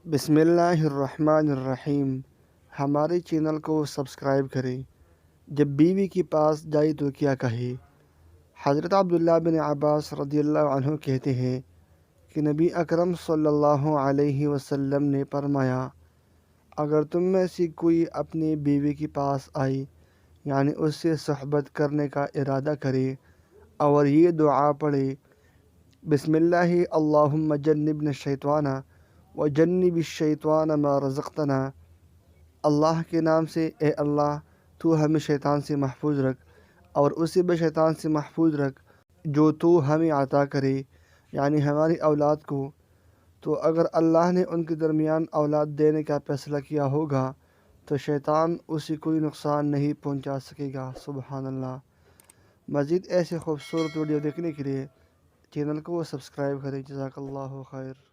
بسم اللہ الرحمن الرحیم۔ ہمارے چینل کو سبسکرائب کریں۔ جب بیوی کے پاس جائے تو کیا کہے؟ حضرت عبداللہ بن عباس رضی اللہ عنہ کہتے ہیں کہ نبی اکرم صلی اللہ علیہ وسلم نے فرمایا، اگر تم میں سے کوئی اپنی بیوی کے پاس آئے، یعنی اس سے صحبت کرنے کا ارادہ کرے اور یہ دعا پڑھے، بسم اللہ اللہم جنبنا الشیطان وجنب الشیطان ما رزقتنا، اللہ کے نام سے اے اللہ تو ہمیں شیطان سے محفوظ رکھ اور اسے بھی شیطان سے محفوظ رکھ جو تو ہمیں عطا کرے، یعنی ہماری اولاد کو۔ تو اگر اللہ نے ان کے درمیان اولاد دینے کا فیصلہ کیا ہوگا تو شیطان اسے کوئی نقصان نہیں پہنچا سکے گا۔ سبحان اللہ۔ مزید ایسے خوبصورت ویڈیو دیکھنے کے لیے چینل کو سبسکرائب کریں۔ جزاک اللہ خیر۔